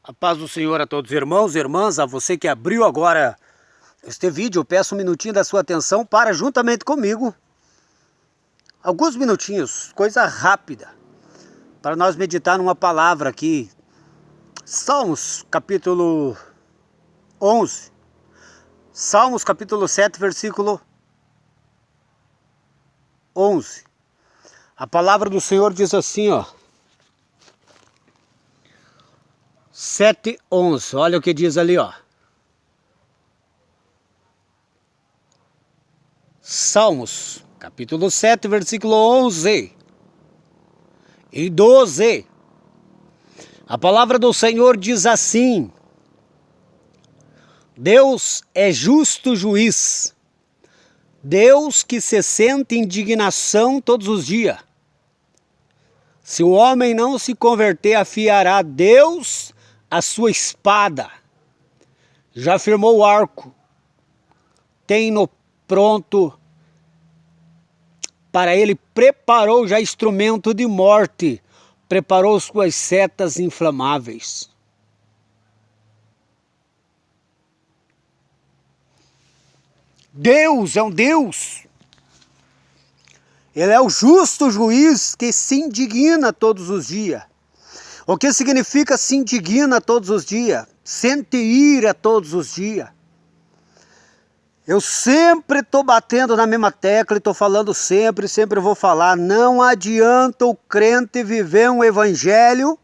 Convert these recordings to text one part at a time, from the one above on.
A paz do Senhor a todos os irmãos e irmãs, a você que abriu agora este vídeo, eu peço um minutinho da sua atenção para, juntamente comigo, alguns minutinhos, coisa rápida, para nós meditar numa palavra aqui. Salmos, capítulo 11, Salmos, capítulo 7, versículo 11. A palavra do Senhor diz assim, ó. 7:11, olha o que diz ali, ó. Salmos, capítulo 7, versículo 11 e 12. A palavra do Senhor diz assim: Deus é justo juiz, Deus que se sente indignação todos os dias. Se o homem não se converter, afiará Deus a sua espada. Já firmou o arco, tem-no pronto para ele, preparou já instrumento de morte, preparou suas setas inflamáveis. Deus é um Deus. Ele é o justo juiz que se indigna todos os dias. O que significa se indigna todos os dias? Sente ira todos os dias. Eu sempre estou batendo na mesma tecla e estou falando sempre vou falar. Não adianta o crente viver um evangelho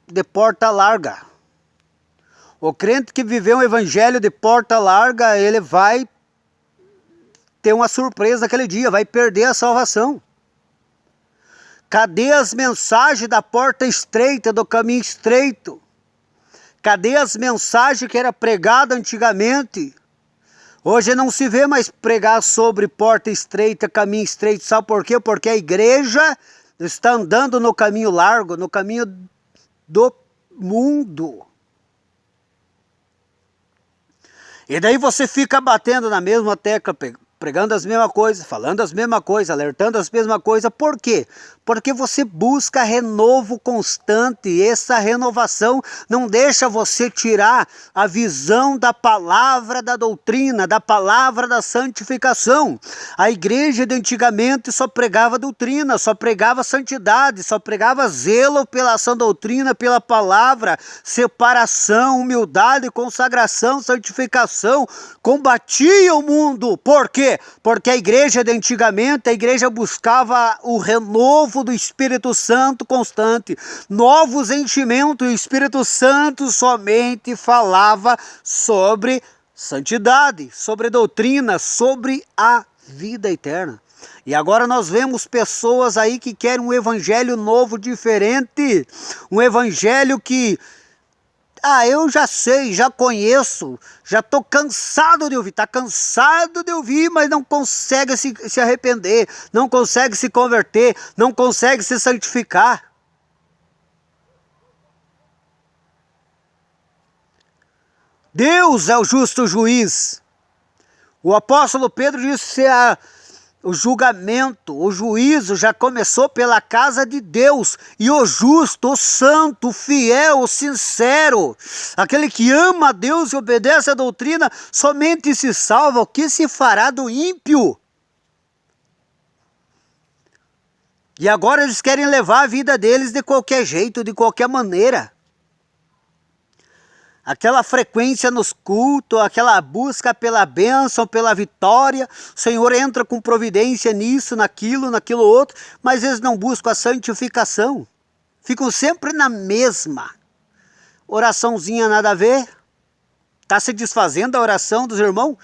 de porta larga. O crente que viver um evangelho de porta larga, ele vai ter uma surpresa naquele dia, vai perder a salvação. Cadê as mensagens da porta estreita, do caminho estreito? Cadê as mensagens que era pregada antigamente? Hoje não se vê mais pregar sobre porta estreita, caminho estreito. Sabe por quê? Porque a igreja está andando no caminho largo, no caminho do mundo. E daí você fica batendo na mesma tecla, pregando as mesmas coisas, falando as mesmas coisas, alertando as mesmas coisas. Por quê? Porque você busca renovo constante. E essa renovação não deixa você tirar a visão da palavra da doutrina, da palavra da santificação. A igreja de antigamente só pregava doutrina, só pregava santidade, só pregava zelo pela sã doutrina, pela palavra, separação, humildade, consagração, santificação. Combatia o mundo. Por quê? Porque a igreja de antigamente, a igreja buscava o renovo do Espírito Santo constante, novos enchimentos. O Espírito Santo somente falava sobre santidade, sobre doutrina, sobre a vida eterna. E agora nós vemos pessoas aí que querem um evangelho novo, diferente, um evangelho que eu já sei, já conheço, já estou cansado de ouvir. Está cansado de ouvir, mas não consegue se arrepender, não consegue se converter, não consegue se santificar. Deus é o justo juiz. O apóstolo Pedro disse o julgamento, o juízo já começou pela casa de Deus. E o justo, o santo, o fiel, o sincero, aquele que ama a Deus e obedece à doutrina, somente se salva. O que se fará do ímpio? E agora eles querem levar a vida deles de qualquer jeito, de qualquer maneira. Aquela frequência nos cultos, aquela busca pela bênção, pela vitória. O Senhor entra com providência nisso, naquilo outro, mas eles não buscam a santificação. Ficam sempre na mesma. Oraçãozinha nada a ver. Está se desfazendo a oração dos irmãos.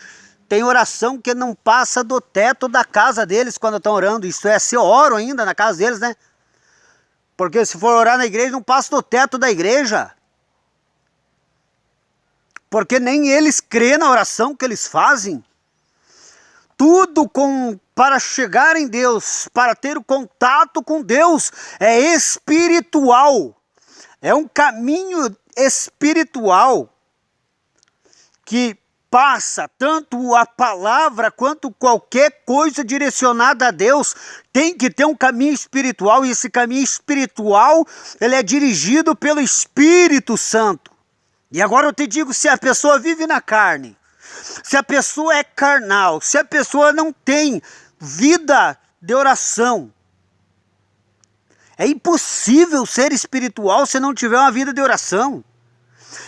Tem oração que não passa do teto da casa deles quando estão orando. Isso é, se oram ainda na casa deles, né? Porque se for orar na igreja, não passa do teto da igreja. Porque nem eles crêem na oração que eles fazem. Tudo para chegar em Deus, para ter o contato com Deus, é espiritual. É um caminho espiritual que passa, tanto a palavra quanto qualquer coisa direcionada a Deus, tem que ter um caminho espiritual, e esse caminho espiritual, ele é dirigido pelo Espírito Santo. E agora eu te digo, se a pessoa vive na carne, se a pessoa é carnal, se a pessoa não tem vida de oração, é impossível ser espiritual se não tiver uma vida de oração.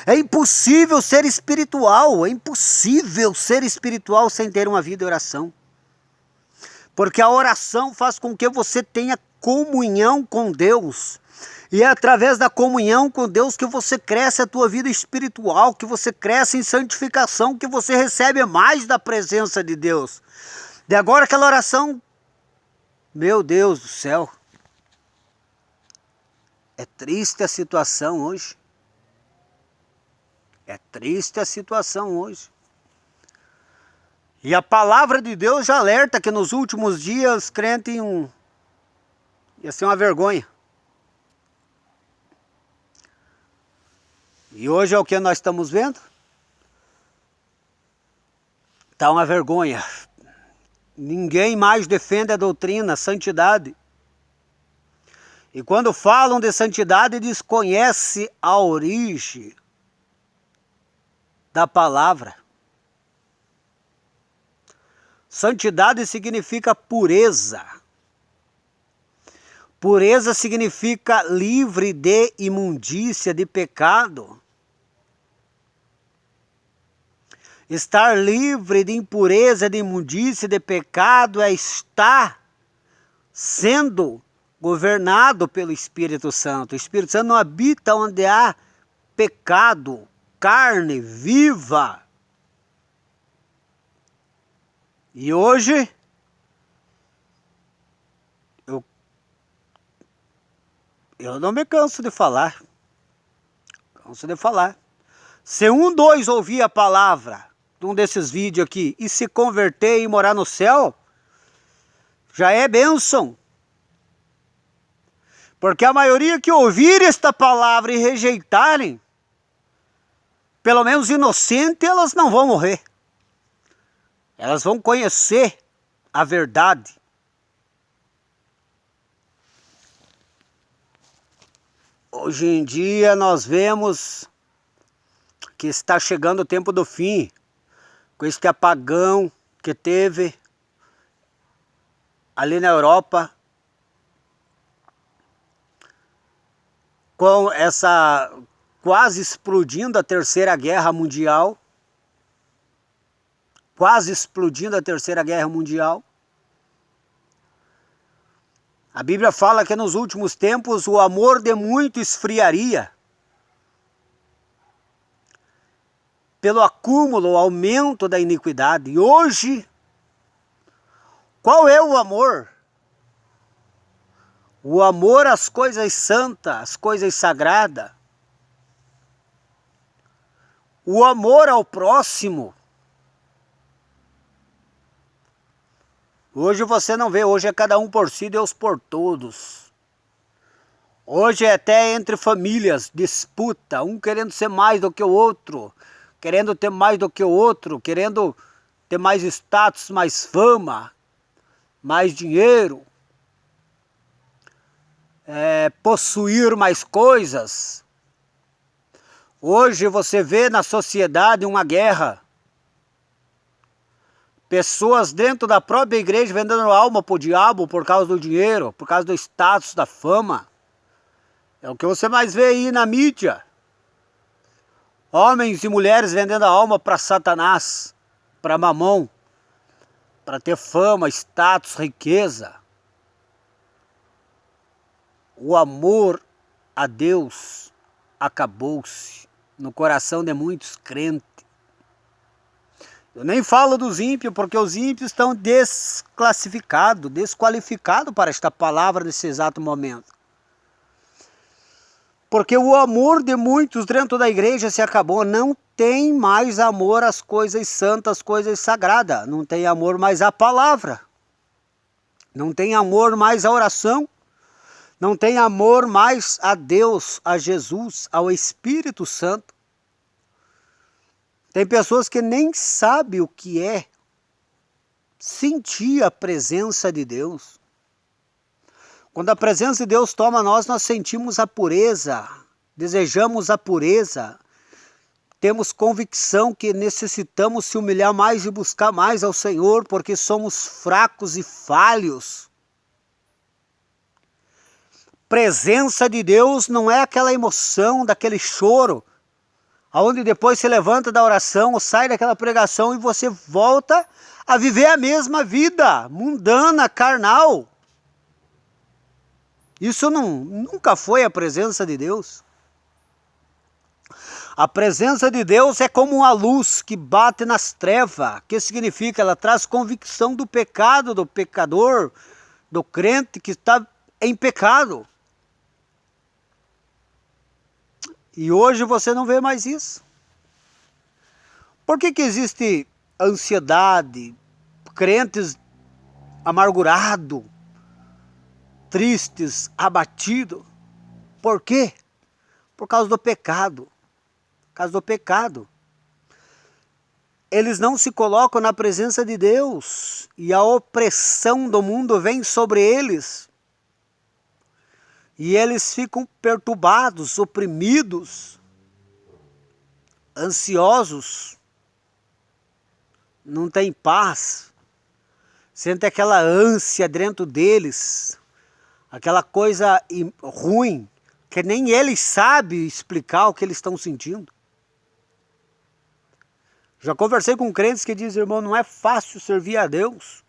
É impossível ser espiritual, é impossível ser espiritual sem ter uma vida de oração. Porque a oração faz com que você tenha comunhão com Deus. E é através da comunhão com Deus que você cresce a tua vida espiritual, que você cresce em santificação, que você recebe mais da presença de Deus. De agora aquela oração, meu Deus do céu, é triste a situação hoje. É triste a situação hoje. E a palavra de Deus já alerta que nos últimos dias crente ia ser uma vergonha. E hoje é o que nós estamos vendo? Está uma vergonha. Ninguém mais defende a doutrina, a santidade. E quando falam de santidade, desconhece a origem da palavra. Santidade significa pureza. Pureza significa livre de imundícia, de pecado. Estar livre de impureza, de imundícia, de pecado é estar sendo governado pelo Espírito Santo. O Espírito Santo não habita onde há pecado, carne viva. E hoje eu não me canso de falar. Se dois ouvir a palavra de um desses vídeos aqui e se converter e morar no céu, já é bênção. Porque a maioria que ouvir esta palavra e rejeitarem, pelo menos inocente, elas não vão morrer. Elas vão conhecer a verdade. Hoje em dia nós vemos que está chegando o tempo do fim, com este apagão que teve ali na Europa, com essa quase explodindo a Terceira Guerra Mundial, A Bíblia fala que nos últimos tempos o amor de muito esfriaria, pelo acúmulo, o aumento da iniquidade. E hoje, qual é o amor? O amor às coisas santas, às coisas sagradas. O amor ao próximo. Hoje você não vê, hoje é cada um por si, Deus por todos. Hoje é até entre famílias, disputa, um querendo ser mais do que o outro, querendo ter mais do que o outro, querendo ter mais status, mais fama, mais dinheiro, possuir mais coisas. Hoje você vê na sociedade uma guerra. Pessoas dentro da própria igreja vendendo alma para o diabo por causa do dinheiro, por causa do status, da fama. É o que você mais vê aí na mídia. Homens e mulheres vendendo a alma para Satanás, para Mamão, para ter fama, status, riqueza. O amor a Deus acabou-se no coração de muitos crentes. Eu nem falo dos ímpios, porque os ímpios estão desqualificados para esta palavra nesse exato momento. Porque o amor de muitos dentro da igreja se acabou. Não tem mais amor às coisas santas, às coisas sagradas. Não tem amor mais à palavra. Não tem amor mais à oração. Não tem amor mais a Deus, a Jesus, ao Espírito Santo. Tem pessoas que nem sabem o que é sentir a presença de Deus. Quando a presença de Deus toma nós sentimos a pureza, desejamos a pureza, temos convicção que necessitamos se humilhar mais e buscar mais ao Senhor, porque somos fracos e falhos. Presença de Deus não é aquela emoção, daquele choro, aonde depois se levanta da oração ou sai daquela pregação e você volta a viver a mesma vida, mundana, carnal. Isso nunca foi a presença de Deus. A presença de Deus é como uma luz que bate nas trevas. O que significa? Ela traz convicção do pecado, do pecador, do crente que está em pecado. E hoje você não vê mais isso. Por que existe ansiedade, crentes amargurados, tristes, abatidos? Por quê? Por causa do pecado. Por causa do pecado. Eles não se colocam na presença de Deus e a opressão do mundo vem sobre eles. E eles ficam perturbados, oprimidos, ansiosos, não tem paz, sente aquela ânsia dentro deles, aquela coisa ruim, que nem eles sabem explicar o que eles estão sentindo. Já conversei com crentes que dizem, irmão, não é fácil servir a Deus.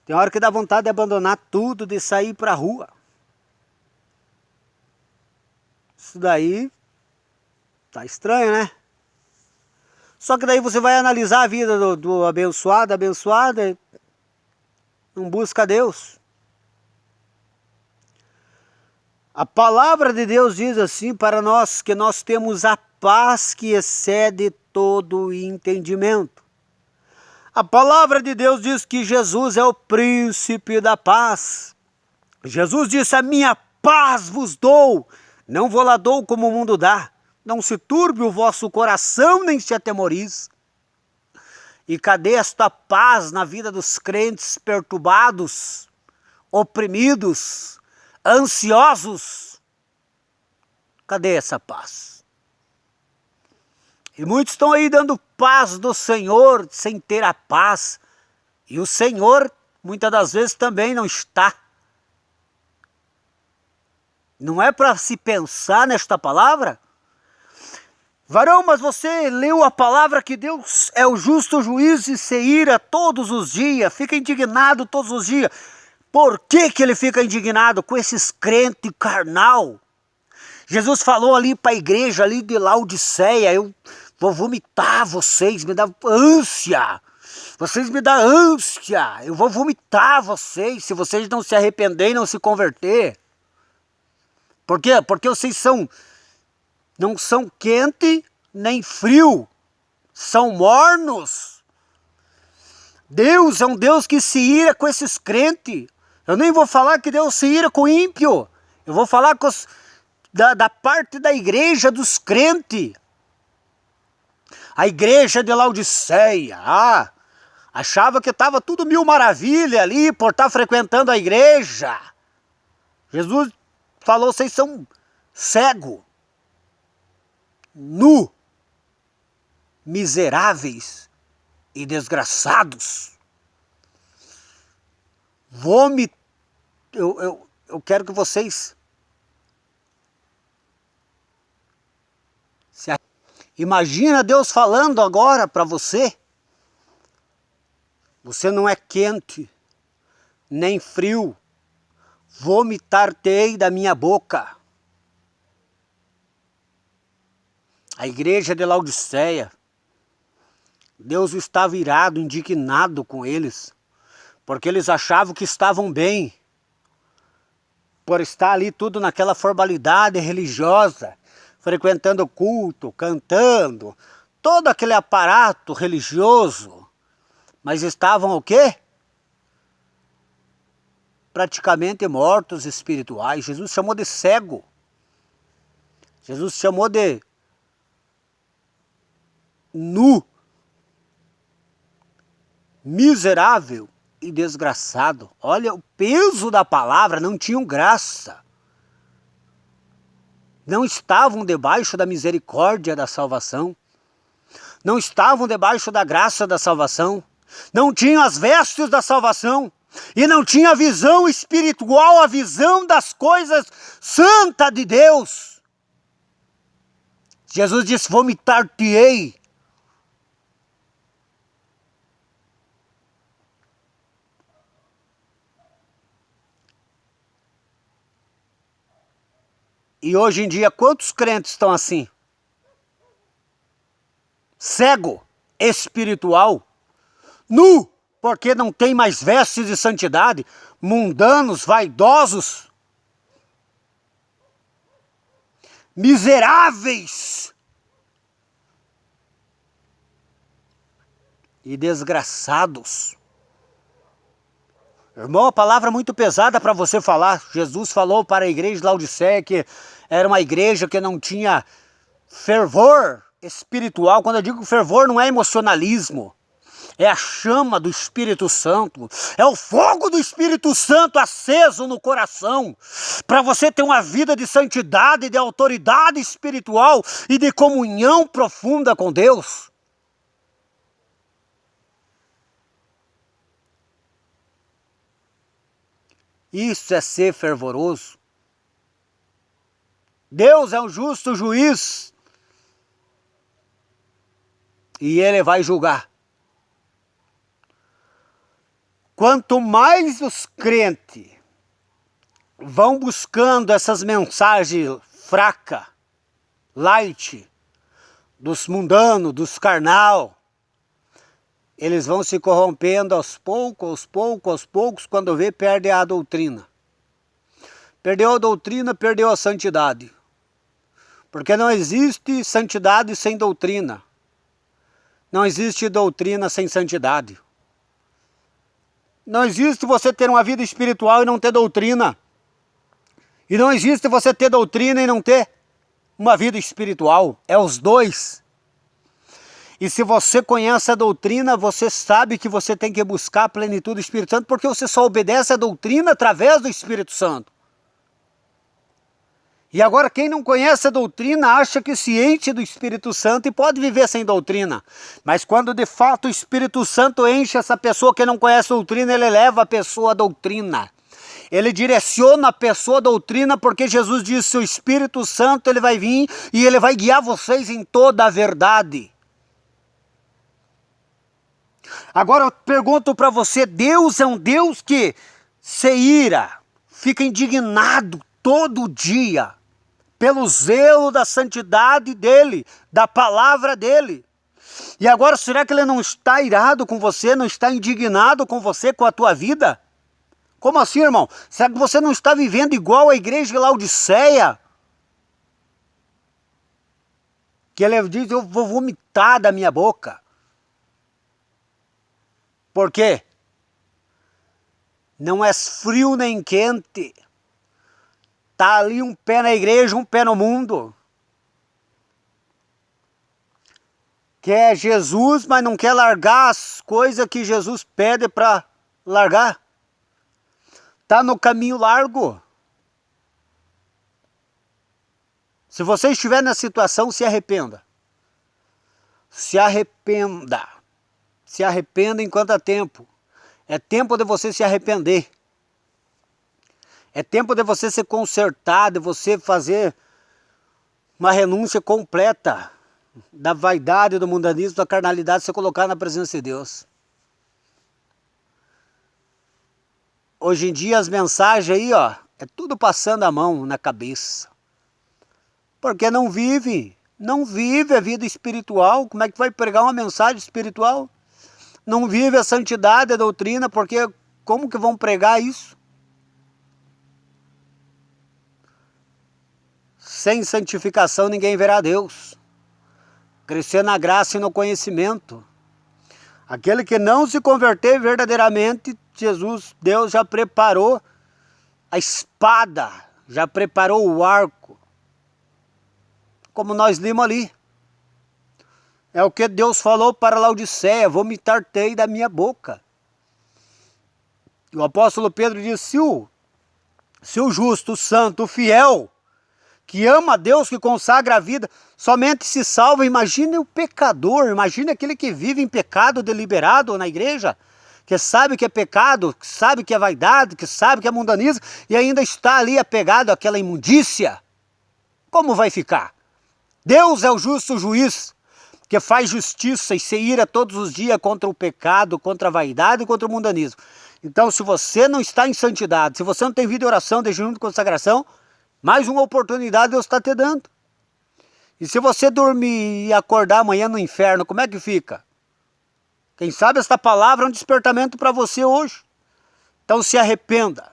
Tem hora que dá vontade de abandonar tudo, de sair para a rua. Isso daí tá estranho, né? Só que daí você vai analisar a vida do abençoado, abençoada, não busca Deus. A palavra de Deus diz assim para nós, que nós temos a paz que excede todo o entendimento. A palavra de Deus diz que Jesus é o príncipe da paz. Jesus disse, a minha paz vos dou, não vou lá dou como o mundo dá. Não se turbe o vosso coração, nem se atemorize. E cadê esta paz na vida dos crentes perturbados, oprimidos, ansiosos? Cadê essa paz? E muitos estão aí dando paz do Senhor sem ter a paz. E o Senhor, muitas das vezes, também não está. Não é para se pensar nesta palavra? Varão, mas você leu a palavra que Deus é o justo juiz e se ira todos os dias, fica indignado todos os dias. Por que ele fica indignado com esses crentes carnal? Jesus falou ali para a igreja ali de Laodiceia, eu vou vomitar vocês, me dá ânsia. Vocês me dão ânsia, eu vou vomitar vocês se vocês não se arrependerem e não se converter. Por quê? Porque vocês não são quente nem frio, são mornos. Deus é um Deus que se ira com esses crentes. Eu nem vou falar que Deus se ira com o ímpio. Eu vou falar com da parte da igreja dos crentes. A igreja de Laodiceia, achava que estava tudo mil maravilha ali por estar frequentando a igreja. Jesus falou, vocês são cegos, nu, miseráveis e desgraçados. Eu quero que vocês imagina Deus falando agora para você. Você não é quente, nem frio. Vomitar-te-ei da minha boca. A igreja de Laodiceia, Deus estava irado, indignado com eles, porque eles achavam que estavam bem, por estar ali tudo naquela formalidade religiosa, frequentando o culto, cantando, todo aquele aparato religioso, mas estavam o quê? Praticamente mortos espirituais. Jesus chamou de cego. Jesus chamou de nu, miserável e desgraçado. Olha o peso da palavra, não tinham graça. Não estavam debaixo da misericórdia da salvação. Não estavam debaixo da graça da salvação. Não tinham as vestes da salvação. E não tinha a visão espiritual, a visão das coisas santas de Deus. Jesus disse, vomitar-te-ei. E hoje em dia, quantos crentes estão assim? Cego, espiritual, nu, porque não tem mais vestes de santidade, mundanos, vaidosos, miseráveis e desgraçados. Irmão, a palavra é muito pesada para você falar. Jesus falou para a igreja de Laodiceia que era uma igreja que não tinha fervor espiritual. Quando eu digo fervor, não é emocionalismo. É a chama do Espírito Santo. É o fogo do Espírito Santo aceso no coração. Para você ter uma vida de santidade, de autoridade espiritual e de comunhão profunda com Deus. Isso é ser fervoroso. Deus é um justo juiz. E Ele vai julgar. Quanto mais os crentes vão buscando essas mensagens fracas, light, dos mundanos, dos carnal, eles vão se corrompendo aos poucos, quando vê, perde a doutrina. Perdeu a doutrina, perdeu a santidade. Porque não existe santidade sem doutrina. Não existe doutrina sem santidade. Não existe você ter uma vida espiritual e não ter doutrina. E não existe você ter doutrina e não ter uma vida espiritual. É os dois. E se você conhece a doutrina, você sabe que você tem que buscar a plenitude do Espírito Santo, porque você só obedece a doutrina através do Espírito Santo. E agora quem não conhece a doutrina acha que se enche do Espírito Santo e pode viver sem doutrina. Mas quando de fato o Espírito Santo enche essa pessoa que não conhece a doutrina, ele leva a pessoa à doutrina. Ele direciona a pessoa à doutrina, porque Jesus disse, o Espírito Santo ele vai vir e ele vai guiar vocês em toda a verdade. Agora eu pergunto para você, Deus é um Deus que se ira, fica indignado todo dia pelo zelo da santidade dele, da palavra dele. E agora será que ele não está irado com você, não está indignado com você, com a tua vida? Como assim, irmão? Será que você não está vivendo igual a igreja de Laodiceia? Que ele diz, eu vou vomitar da minha boca. Por quê? Não és frio nem quente. Está ali um pé na igreja, um pé no mundo. Quer Jesus, mas não quer largar as coisas que Jesus pede para largar. Está no caminho largo. Se você estiver nessa situação, se arrependa. Se arrependa. Se arrependa enquanto há tempo. É tempo de você se arrepender. É tempo de você se consertar, de você fazer uma renúncia completa da vaidade, do mundanismo, da carnalidade, se colocar na presença de Deus. Hoje em dia as mensagens aí, ó, é tudo passando a mão na cabeça. Porque não vive a vida espiritual. Como é que vai pregar uma mensagem espiritual? Não vive a santidade, a doutrina, porque como que vão pregar isso? Sem santificação ninguém verá Deus. Crescer na graça e no conhecimento. Aquele que não se converter verdadeiramente, Deus já preparou a espada, já preparou o arco. Como nós lemos ali. É o que Deus falou para Laodiceia, vomitar-te da minha boca. E o apóstolo Pedro disse, se o justo, o santo, o fiel, que ama a Deus, que consagra a vida, somente se salva, imagine o pecador, imagine aquele que vive em pecado deliberado na igreja, que sabe que é pecado, que sabe que é vaidade, que sabe que é mundanismo, e ainda está ali apegado àquela imundícia. Como vai ficar? Deus é o justo juiz, que faz justiça e se ira todos os dias contra o pecado, contra a vaidade e contra o mundanismo. Então, se você não está em santidade, se você não tem vida de oração, de jejum de consagração, mais uma oportunidade Deus está te dando. E se você dormir e acordar amanhã no inferno, como é que fica? Quem sabe esta palavra é um despertamento para você hoje. Então se arrependa.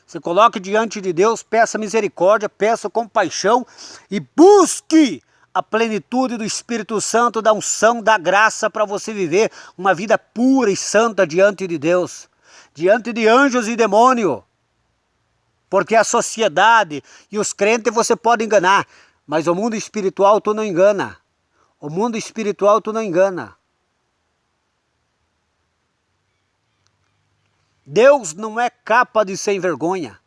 Se coloque diante de Deus, peça misericórdia, peça compaixão e busque a plenitude do Espírito Santo, da unção, da graça para você viver uma vida pura e santa diante de Deus, diante de anjos e demônio. Porque a sociedade e os crentes você pode enganar, mas o mundo espiritual tu não engana. O mundo espiritual tu não engana. Deus não é capa de sem vergonha.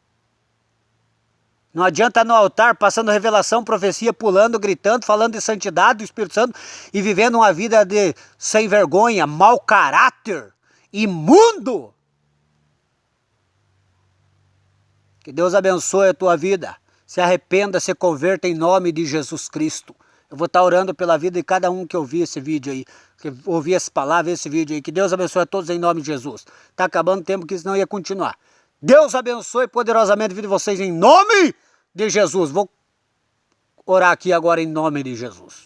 Não adianta no altar passando revelação, profecia, pulando, gritando, falando de santidade do Espírito Santo e vivendo uma vida de sem vergonha, mau caráter, imundo. Que Deus abençoe a tua vida. Se arrependa, se converta em nome de Jesus Cristo. Eu vou estar orando pela vida de cada um que ouvir esse vídeo aí, que ouvir essa palavra, esse vídeo aí. Que Deus abençoe a todos em nome de Jesus. Está acabando o tempo que senão ia continuar. Deus abençoe poderosamente a vida de vocês em nome de Jesus. Vou orar aqui agora em nome de Jesus.